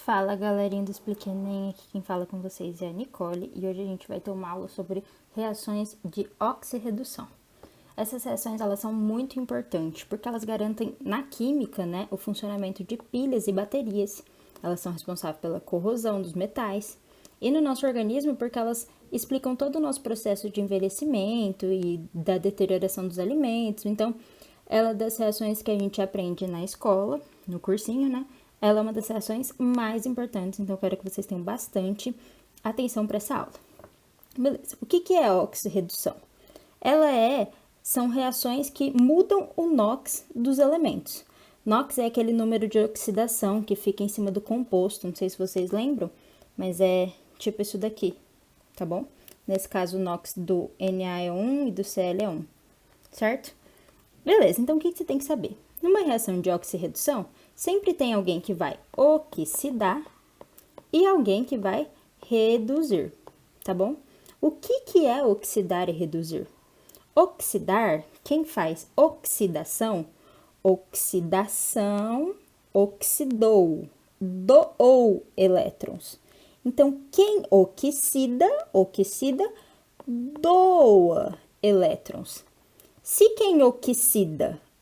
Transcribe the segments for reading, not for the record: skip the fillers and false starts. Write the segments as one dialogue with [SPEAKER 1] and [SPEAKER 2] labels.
[SPEAKER 1] Fala galerinha do Explique Enem, aqui quem fala com vocês é a Nicole e hoje a gente vai ter uma aula sobre reações de oxirredução. Essas reações elas são muito importantes porque elas garantem na química, né, o funcionamento de pilhas e baterias. Elas são responsáveis pela corrosão dos metais e no nosso organismo porque elas explicam todo o nosso processo de envelhecimento e da deterioração dos alimentos. Então, ela é das reações que a gente aprende na escola, no cursinho, né? Ela é uma das reações mais importantes, então eu quero que vocês tenham bastante atenção para essa aula. Beleza, o que é a oxirredução? São reações que mudam o NOx dos elementos. NOx é aquele número de oxidação que fica em cima do composto, não sei se vocês lembram, mas é tipo isso daqui, tá bom? Nesse caso, o NOx do Na é 1 e do Cl é 1, certo? Beleza, então o que você tem que saber? Numa reação de oxirredução, sempre tem alguém que vai oxidar e alguém que vai reduzir, tá bom? O que é oxidar e reduzir? Oxidar, quem faz oxidação, doou elétrons. Então, quem oxida, doa elétrons. Se quem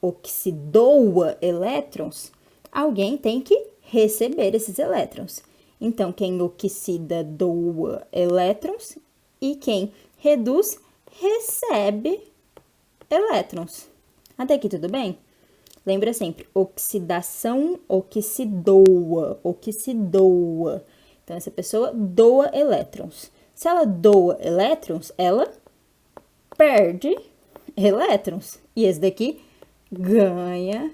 [SPEAKER 1] oxidoa elétrons, alguém tem que receber esses elétrons. Então, quem oxida doa elétrons e quem reduz recebe elétrons. Até aqui tudo bem? Lembra sempre, oxidação, oxidoa. Então, essa pessoa doa elétrons. Se ela doa elétrons, ela perde elétrons. E esse daqui ganha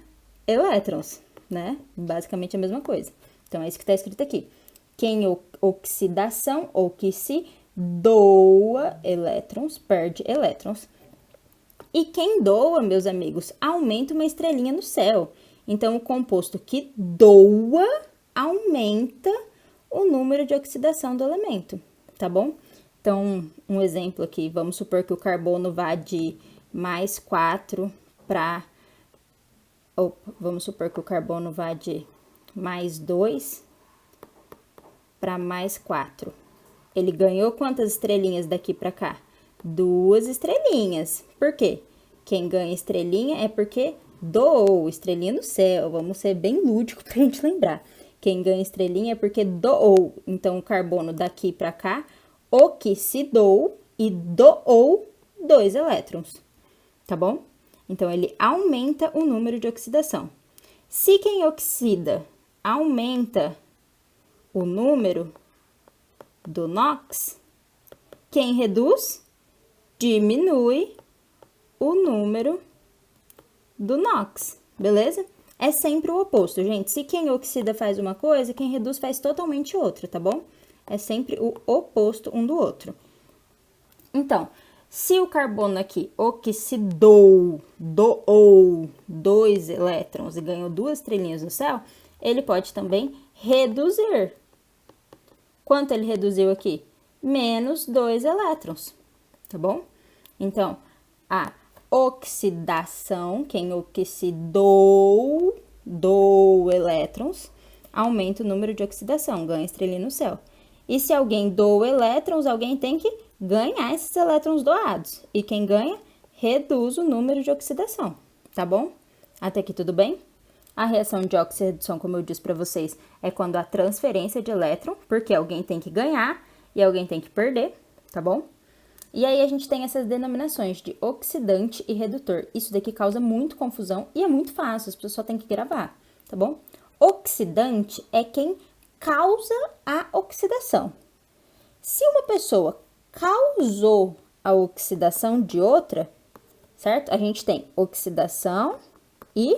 [SPEAKER 1] elétrons, né? Basicamente a mesma coisa. Então, é isso que está escrito aqui. Quem oxidação, doa elétrons, perde elétrons. E quem doa, meus amigos, aumenta uma estrelinha no céu. Então, o composto que doa aumenta o número de oxidação do elemento, tá bom? Então, um exemplo aqui, vamos supor que o carbono vá de mais 4 para... vamos supor que o carbono vá de mais 2 para mais 4. Ele ganhou quantas estrelinhas daqui para cá? 2 estrelinhas. Por quê? Quem ganha estrelinha é porque doou, estrelinha no céu. Vamos ser bem lúdico para a gente lembrar. Quem ganha estrelinha é porque doou. Então, o carbono daqui para cá oxidou e doou 2 elétrons, tá bom? Então, ele aumenta o número de oxidação. Se quem oxida aumenta o número do NOx, quem reduz diminui o número do NOx, beleza? É sempre o oposto, gente. Se quem oxida faz uma coisa, quem reduz faz totalmente outra, tá bom? É sempre o oposto um do outro. Então, se o carbono aqui oxidou, doou 2 elétrons e ganhou 2 estrelinhas no céu, ele pode também reduzir. Quanto ele reduziu aqui? Menos 2 elétrons, tá bom? Então, a oxidação, quem oxidou, doou elétrons, aumenta o número de oxidação, ganha estrelinha no céu. E se alguém doa elétrons, alguém tem que ganhar esses elétrons doados. E quem ganha, reduz o número de oxidação, tá bom? Até aqui tudo bem? A reação de oxirredução, como eu disse para vocês, é quando há transferência de elétron, porque alguém tem que ganhar e alguém tem que perder, tá bom? E aí a gente tem essas denominações de oxidante e redutor. Isso daqui causa muito confusão e é muito fácil, as pessoas só têm que gravar, tá bom? Oxidante é quem causa a oxidação. Se uma pessoa causou a oxidação de outra, certo? A gente tem oxidação e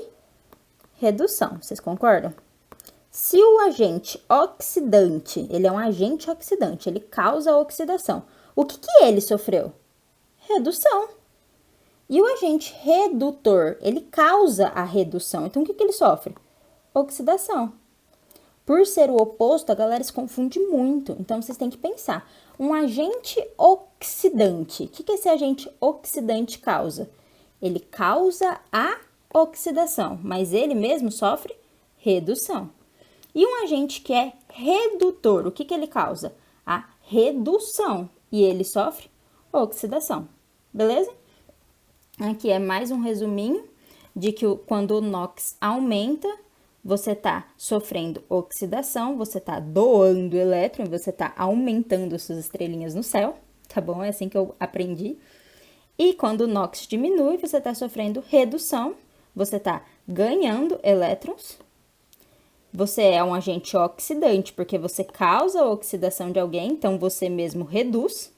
[SPEAKER 1] redução, vocês concordam? Se o agente oxidante, ele é um agente oxidante, ele causa a oxidação, o que ele sofreu? Redução. E o agente redutor, ele causa a redução, então o que ele sofre? Oxidação. Por ser o oposto, a galera se confunde muito. Então, vocês têm que pensar. Um agente oxidante. O que esse agente oxidante causa? Ele causa a oxidação, mas ele mesmo sofre redução. E um agente que é redutor, o que que ele causa? A redução, e ele sofre oxidação, beleza? Aqui é mais um resuminho de que quando o NOx aumenta, você está sofrendo oxidação, você está doando elétron, você está aumentando suas estrelinhas no céu, tá bom? É assim que eu aprendi. E quando o NOx diminui, você está sofrendo redução, você está ganhando elétrons. Você é um agente oxidante, porque você causa a oxidação de alguém, então você mesmo reduz,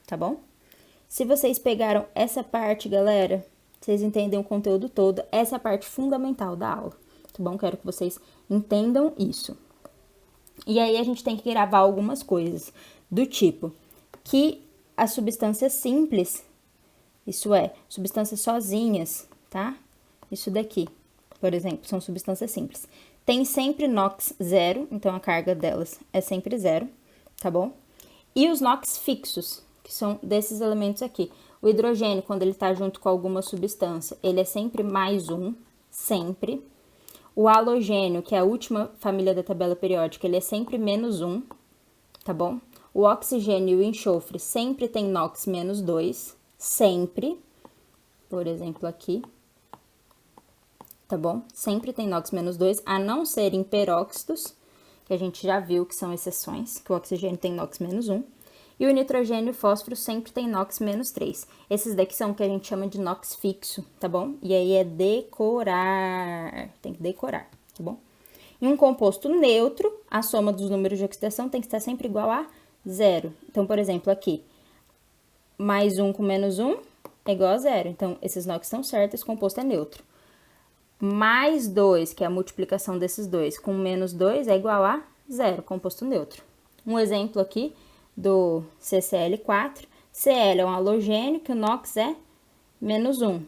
[SPEAKER 1] tá bom? Se vocês pegaram essa parte, galera, vocês entendem o conteúdo todo, essa é a parte fundamental da aula, tá bom? Quero que vocês entendam isso. E aí a gente tem que gravar algumas coisas, do tipo que as substâncias simples, isso é, substâncias sozinhas, tá? Isso daqui, por exemplo, são substâncias simples. Tem sempre NOx zero, então a carga delas é sempre zero, tá bom? E os NOx fixos, que são desses elementos aqui. O hidrogênio, quando ele tá junto com alguma substância, ele é sempre mais um, sempre. O halogênio, que é a última família da tabela periódica, ele é sempre menos um, tá bom? O oxigênio e o enxofre sempre tem NOx menos 2, sempre. Por exemplo, aqui. Tá bom? Sempre tem NOx menos 2, a não ser em peróxidos, que a gente já viu que são exceções, que o oxigênio tem NOx menos 1. E o nitrogênio e o fósforo sempre tem NOx menos 3. Esses daqui são o que a gente chama de NOx fixo, tá bom? E aí é decorar, tem que decorar, tá bom? Em um composto neutro, a soma dos números de oxidação tem que estar sempre igual a 0. Então, por exemplo, aqui, mais 1 com menos 1 é igual a 0. Então, esses NOx estão certos, esse composto é neutro. Mais 2, que é a multiplicação desses dois, com menos 2 é igual a 0, composto neutro. Um exemplo aqui do CCl4. Cl é um halogênio, que o NOx é menos 1.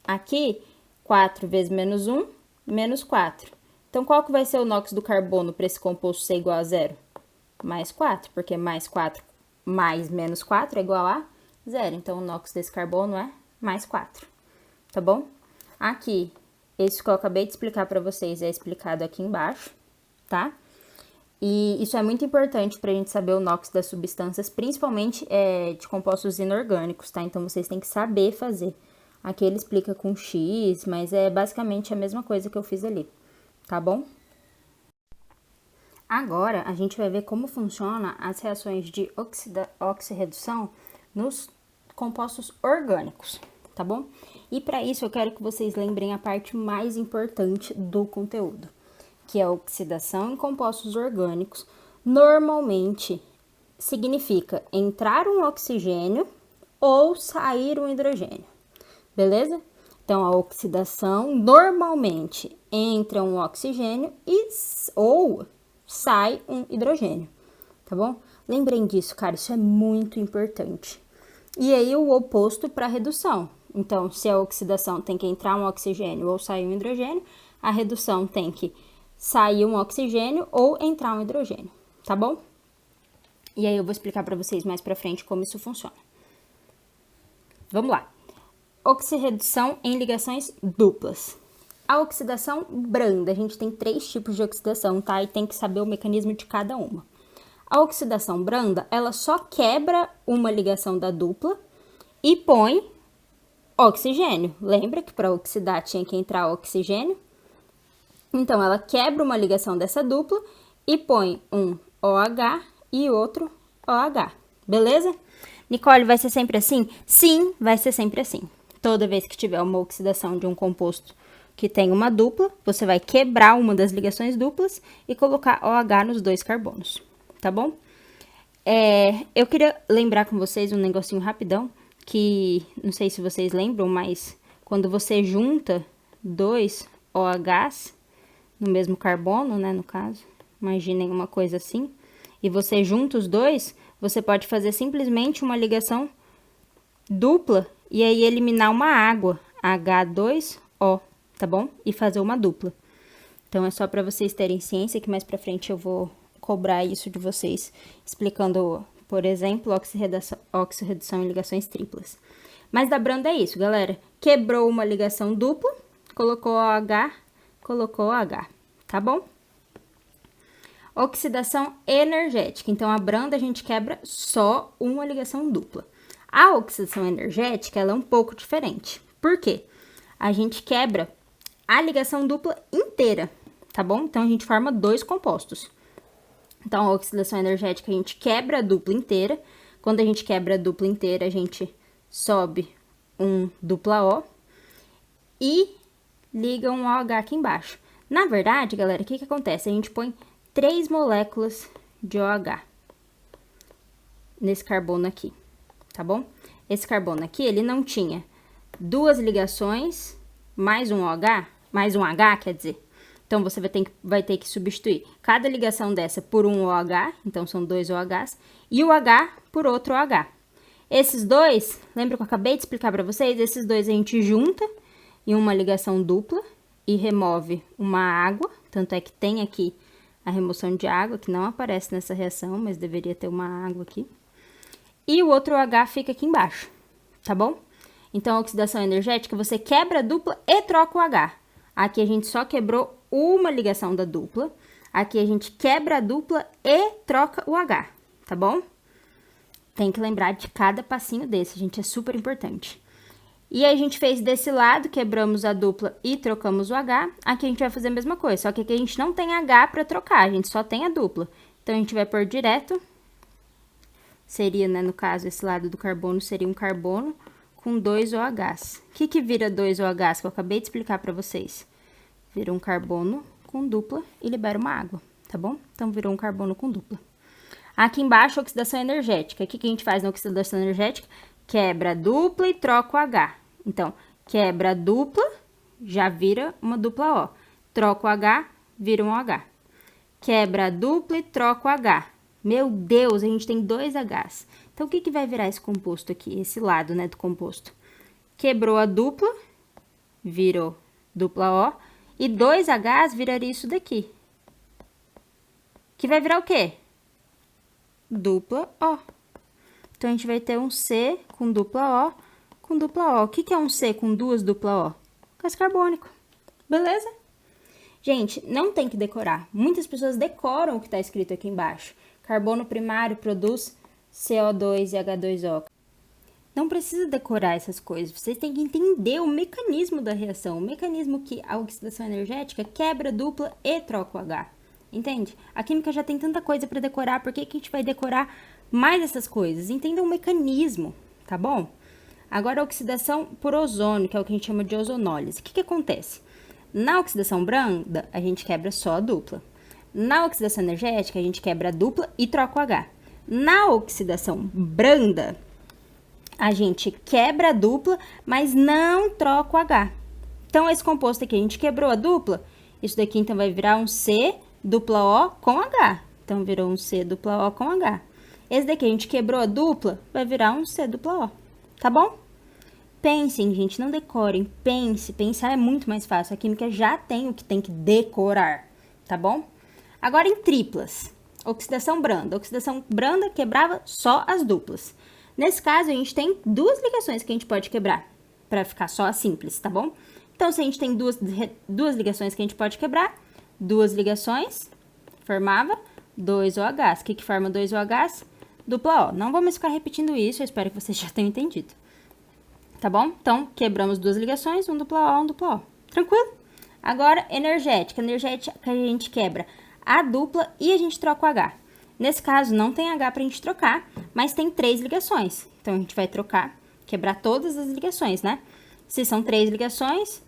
[SPEAKER 1] Aqui, 4 vezes menos 1, menos 4. Então, qual que vai ser o NOx do carbono para esse composto ser igual a 0? Mais 4, porque mais 4 mais menos 4 é igual a 0. Então, o NOx desse carbono é mais 4, tá bom? Aqui, esse que eu acabei de explicar para vocês é explicado aqui embaixo, tá? E isso é muito importante para a gente saber o NOx das substâncias, principalmente de compostos inorgânicos, tá? Então, vocês têm que saber fazer. Aqui ele explica com X, mas é basicamente a mesma coisa que eu fiz ali, tá bom? Agora, a gente vai ver como funciona as reações de oxirredução nos compostos orgânicos, tá bom? E para isso, eu quero que vocês lembrem a parte mais importante do conteúdo, que é a oxidação em compostos orgânicos. Normalmente, significa entrar um oxigênio ou sair um hidrogênio, beleza? Então, a oxidação, normalmente, entra um oxigênio ou sai um hidrogênio, tá bom? Lembrem disso, cara, isso é muito importante. E aí, o oposto para redução. Então, se a oxidação tem que entrar um oxigênio ou sair um hidrogênio, a redução tem que sair um oxigênio ou entrar um hidrogênio, tá bom? E aí, eu vou explicar para vocês mais pra frente como isso funciona. Vamos lá. Oxirredução em ligações duplas. A oxidação branda, a gente tem 3 tipos de oxidação, tá? E tem que saber o mecanismo de cada uma. A oxidação branda, ela só quebra uma ligação da dupla e põe oxigênio. Lembra que para oxidar tinha que entrar oxigênio? Então, ela quebra uma ligação dessa dupla e põe um OH e outro OH. Beleza? Nicole, vai ser sempre assim? Sim, vai ser sempre assim. Toda vez que tiver uma oxidação de um composto que tem uma dupla, você vai quebrar uma das ligações duplas e colocar OH nos 2 carbonos, tá bom? Eu queria lembrar com vocês um negocinho rapidão, que não sei se vocês lembram, mas quando você junta 2 OHs no mesmo carbono, né, no caso, imaginem uma coisa assim, e você junta os dois, você pode fazer simplesmente uma ligação dupla e aí eliminar uma água, H2O, tá bom? E fazer uma dupla. Então, é só para vocês terem ciência que mais pra frente eu vou cobrar isso de vocês, explicando, por exemplo, oxirredução em ligações triplas. Mas da branda é isso, galera. Quebrou uma ligação dupla, colocou OH, colocou OH, tá bom? Oxidação energética. Então, a branda a gente quebra só uma ligação dupla. A oxidação energética, ela é um pouco diferente. Por quê? A gente quebra a ligação dupla inteira, tá bom? Então, a gente forma dois compostos. Então, a oxidação energética, a gente quebra a dupla inteira. Quando a gente quebra a dupla inteira, a gente sobe um dupla O e liga um OH aqui embaixo. Na verdade, galera, o que acontece? A gente põe 3 moléculas de OH nesse carbono aqui, tá bom? Esse carbono aqui, ele não tinha duas ligações, mais um OH, mais um H, quer dizer. Então, você vai ter que substituir cada ligação dessa por um OH, então são 2 OHs, e o H por outro OH. Esses dois, lembra que eu acabei de explicar para vocês? Esses dois a gente junta em uma ligação dupla e remove uma água, tanto é que tem aqui a remoção de água, que não aparece nessa reação, mas deveria ter uma água aqui. E o outro OH fica aqui embaixo, tá bom? Então, a oxidação energética, você quebra a dupla e troca o H. Aqui a gente só quebrou uma ligação da dupla. Aqui a gente quebra a dupla e troca o H, tá bom? Tem que lembrar de cada passinho desse, gente, é super importante. E aí, a gente fez desse lado, quebramos a dupla e trocamos o H. Aqui a gente vai fazer a mesma coisa, só que aqui a gente não tem H para trocar, a gente só tem a dupla. Então, a gente vai pôr direto. Seria, né, no caso, esse lado do carbono seria um carbono com 2 OHs. O que vira 2 OHs que eu acabei de explicar para vocês? Vira um carbono com dupla e libera uma água, tá bom? Então, virou um carbono com dupla. Aqui embaixo, oxidação energética. O que a gente faz na oxidação energética? Quebra a dupla e troca o H. Então, quebra a dupla, já vira uma dupla O. Troca o H, vira um OH. Quebra a dupla e troca o H. Meu Deus, a gente tem 2 Hs. Então, o que vai virar esse composto aqui? Esse lado, né, do composto. Quebrou a dupla, virou dupla O. E 2 Hs viraria isso daqui. Que vai virar o quê? Dupla O. Então, a gente vai ter um C com dupla O com dupla O. O que é um C com duas dupla O? Gás carbônico. Beleza? Gente, não tem que decorar. Muitas pessoas decoram o que está escrito aqui embaixo. Carbono primário produz CO2 e H2O. Não precisa decorar essas coisas. Vocês têm que entender o mecanismo da reação. O mecanismo que a oxidação energética quebra dupla e troca o H. Entende? A química já tem tanta coisa para decorar. Por que a gente vai decorar mais essas coisas? Entenda o mecanismo, tá bom? Agora, a oxidação por ozônio, que é o que a gente chama de ozonólise. O que acontece? Na oxidação branda, a gente quebra só a dupla. Na oxidação energética, a gente quebra a dupla e troca o H. Na oxidação branda, a gente quebra a dupla, mas não troca o H. Então, esse composto aqui, a gente quebrou a dupla, isso daqui, então, vai virar um C dupla O com H. Então, virou um C dupla O com H. Esse daqui, a gente quebrou a dupla, vai virar um C dupla O. Tá bom? Pensem, gente, não decorem. Pense. Pensar é muito mais fácil. A química já tem o que tem que decorar, tá bom? Agora, em triplas. Oxidação branda. Oxidação branda quebrava só as duplas. Nesse caso, a gente tem 2 ligações que a gente pode quebrar, para ficar só a simples, tá bom? Então, se a gente tem duas ligações que a gente pode quebrar, 2 ligações, formava 2 OHs. O que forma 2 OHs? Dupla O. Não vamos ficar repetindo isso, eu espero que vocês já tenham entendido. Tá bom? Então, quebramos 2 ligações, um dupla O, um dupla O. Tranquilo? Agora, energética. Energética, a gente quebra a dupla e a gente troca o H. Nesse caso, não tem H pra gente trocar, mas tem 3 ligações. Então, a gente vai trocar, quebrar todas as ligações, né? Se são 3 ligações,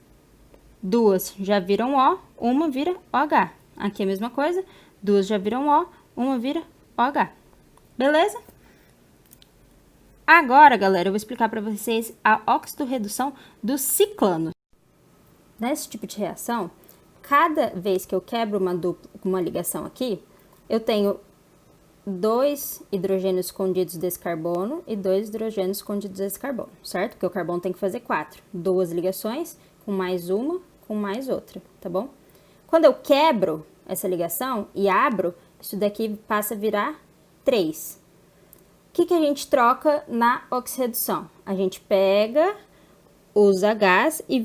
[SPEAKER 1] 2 já viram O, uma vira OH. Aqui é a mesma coisa, 2 já viram O, uma vira OH. Beleza? Agora, galera, eu vou explicar para vocês a oxidorredução dos ciclanos. Nesse tipo de reação, cada vez que eu quebro uma ligação aqui, eu tenho 2 hidrogênios escondidos desse carbono e 2 hidrogênios escondidos desse carbono, certo? Porque o carbono tem que fazer 4. 2 ligações, com mais uma, com mais outra, tá bom? Quando eu quebro essa ligação e abro, isso daqui passa a virar 3. que a gente troca na oxirredução? A gente pega os Hs e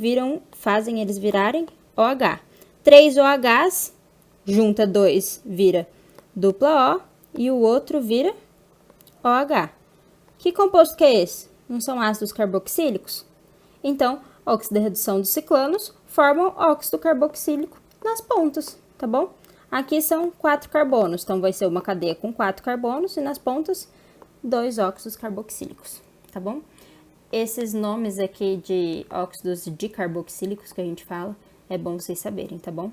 [SPEAKER 1] fazem eles virarem OH. 3 OHs, junta 2, vira dupla O, e o outro vira OH. Que composto que é esse? Não são ácidos carboxílicos? Então, a oxidorredução dos ciclanos formam óxido carboxílico nas pontas, tá bom? Aqui são 4 carbonos, então vai ser uma cadeia com 4 carbonos e nas pontas 2 óxidos carboxílicos, tá bom? Esses nomes aqui de óxidos dicarboxílicos que a gente fala, é bom vocês saberem, tá bom?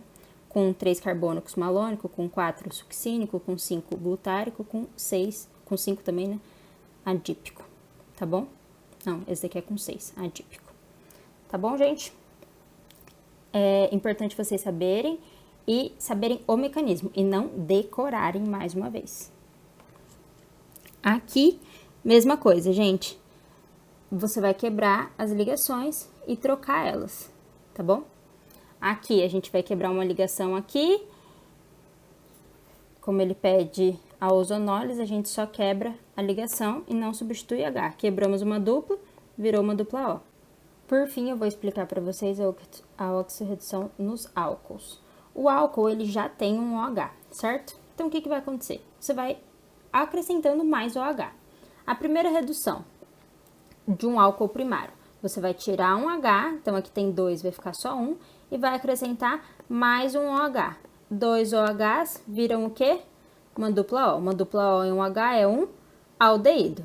[SPEAKER 1] Com 3 carbônicos malônico, com 4 succínico, com 5 glutárico, com 5 também, né? Adípico, tá bom? Não, esse daqui é com 6, adípico. Tá bom, gente? É importante vocês saberem e saberem o mecanismo e não decorarem mais uma vez. Aqui, mesma coisa, gente. Você vai quebrar as ligações e trocar elas, tá bom? Aqui, a gente vai quebrar uma ligação aqui. Como ele pede a ozonólise, a gente só quebra a ligação e não substitui H. Quebramos uma dupla, virou uma dupla O. Por fim, eu vou explicar para vocês a oxirredução nos álcools. O álcool, ele já tem um OH, certo? Então, o que vai acontecer? Você vai acrescentando mais OH. A primeira redução de um álcool primário, você vai tirar um H, então aqui tem 2, vai ficar só 1, e vai acrescentar mais um OH. 2 OHs viram o quê? Uma dupla O. Uma dupla O e um H é um aldeído.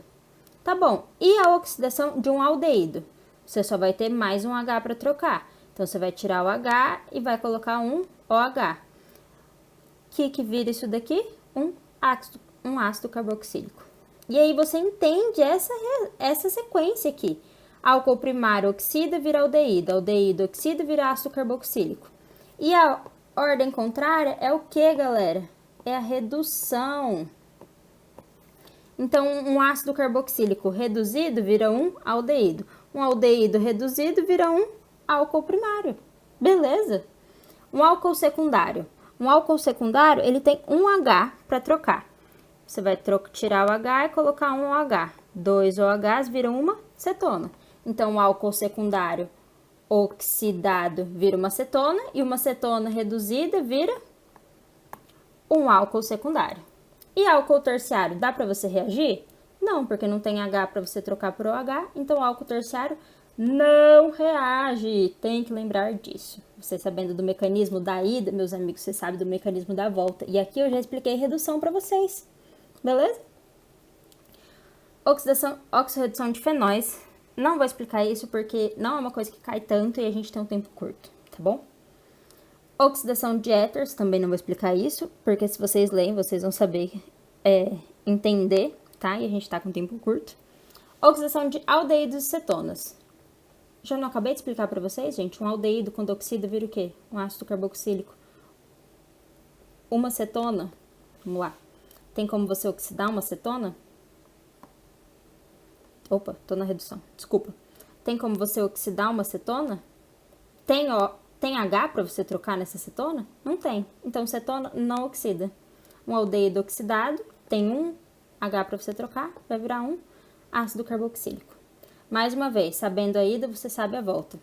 [SPEAKER 1] Tá bom, e a oxidação de um aldeído? Você só vai ter mais um H para trocar. Então, você vai tirar o H e vai colocar um OH. O que vira isso daqui? Um ácido carboxílico. E aí, você entende essa sequência aqui. Álcool primário oxida, vira aldeído. Aldeído oxida, vira ácido carboxílico. E a ordem contrária é o que, galera? É a redução. Então, um ácido carboxílico reduzido vira um aldeído. Um aldeído reduzido vira um álcool primário. Beleza? Um álcool secundário. Um álcool secundário, ele tem um H para trocar. Você vai tirar o H e colocar um OH. 2 OHs viram uma cetona. Então, o álcool secundário oxidado vira uma cetona e uma cetona reduzida vira um álcool secundário. E álcool terciário, dá para você reagir? Não, porque não tem H para você trocar por OH, então o álcool terciário não reage. Tem que lembrar disso. Você sabendo do mecanismo da ida, meus amigos, você sabe do mecanismo da volta. E aqui eu já expliquei redução para vocês. Beleza? Oxirredução de fenóis. Não vou explicar isso porque não é uma coisa que cai tanto e a gente tem um tempo curto, tá bom? Oxidação de éteres, também não vou explicar isso, porque se vocês leem, vocês vão saber entender, tá? E a gente tá com tempo curto. Oxidação de aldeídos e cetonas. Já não acabei de explicar pra vocês, gente? Um aldeído, quando oxida, vira o quê? Um ácido carboxílico. Uma cetona, vamos lá. Tem como você oxidar uma cetona? Opa, tô na redução, desculpa. Tem como você oxidar uma cetona? Tem H para você trocar nessa cetona? Não tem. Então, cetona não oxida. Um aldeído oxidado tem um H para você trocar, vai virar um ácido carboxílico. Mais uma vez, sabendo a ida, você sabe a volta.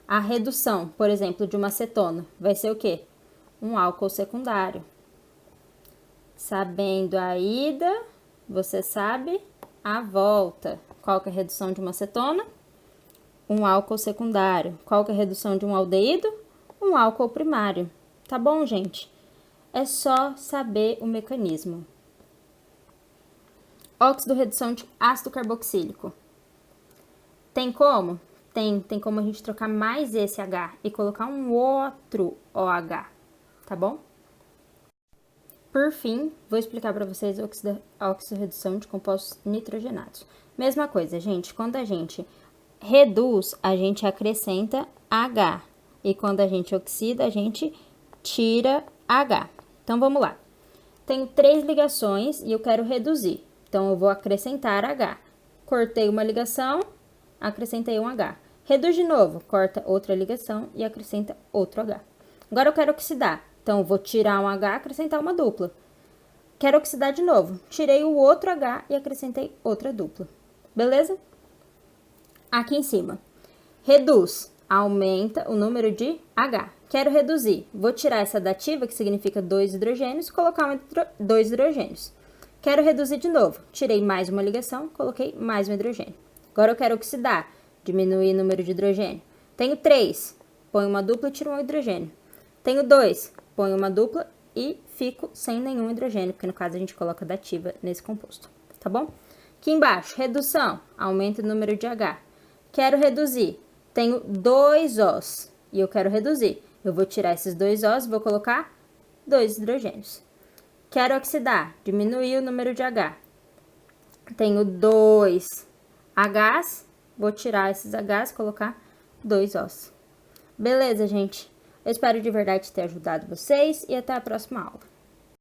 [SPEAKER 1] A redução, por exemplo, de uma cetona vai ser o quê? Um álcool secundário. Sabendo a ida, você sabe a volta. Qual que é a redução de uma cetona? Um álcool secundário. Qual que é a redução de um aldeído? Um álcool primário. Tá bom, gente? É só saber o mecanismo. Oxidorredução de ácido carboxílico. Tem como? Tem como a gente trocar mais esse H e colocar um outro OH, tá bom? Por fim, vou explicar para vocês a oxidorredução de compostos nitrogenados. Mesma coisa, gente, quando a gente reduz, a gente acrescenta H. E quando a gente oxida, a gente tira H. Então, vamos lá. Tenho 3 ligações e eu quero reduzir. Então, eu vou acrescentar H. Cortei uma ligação, acrescentei um H. Reduz de novo, corta outra ligação e acrescenta outro H. Agora, eu quero oxidar. Então, eu vou tirar um H e acrescentar uma dupla. Quero oxidar de novo. Tirei o outro H e acrescentei outra dupla. Beleza? Aqui em cima. Reduz. Aumenta o número de H. Quero reduzir. Vou tirar essa dativa, que significa 2 hidrogênios, colocar 2 hidrogênios. Quero reduzir de novo. Tirei mais uma ligação, coloquei mais um hidrogênio. Agora eu quero oxidar. Diminuir o número de hidrogênio. Tenho 3. Ponho uma dupla e tiro um hidrogênio. Tenho 2. Ponho uma dupla e fico sem nenhum hidrogênio, porque no caso a gente coloca dativa nesse composto, tá bom? Aqui embaixo, redução, aumenta o número de H. Quero reduzir, tenho 2 Os e eu quero reduzir. Eu vou tirar esses 2 Os e vou colocar 2 hidrogênios. Quero oxidar, diminuir o número de H. Tenho 2 Hs, vou tirar esses Hs e colocar 2 Os. Beleza, gente? Eu espero de verdade ter ajudado vocês e até a próxima aula.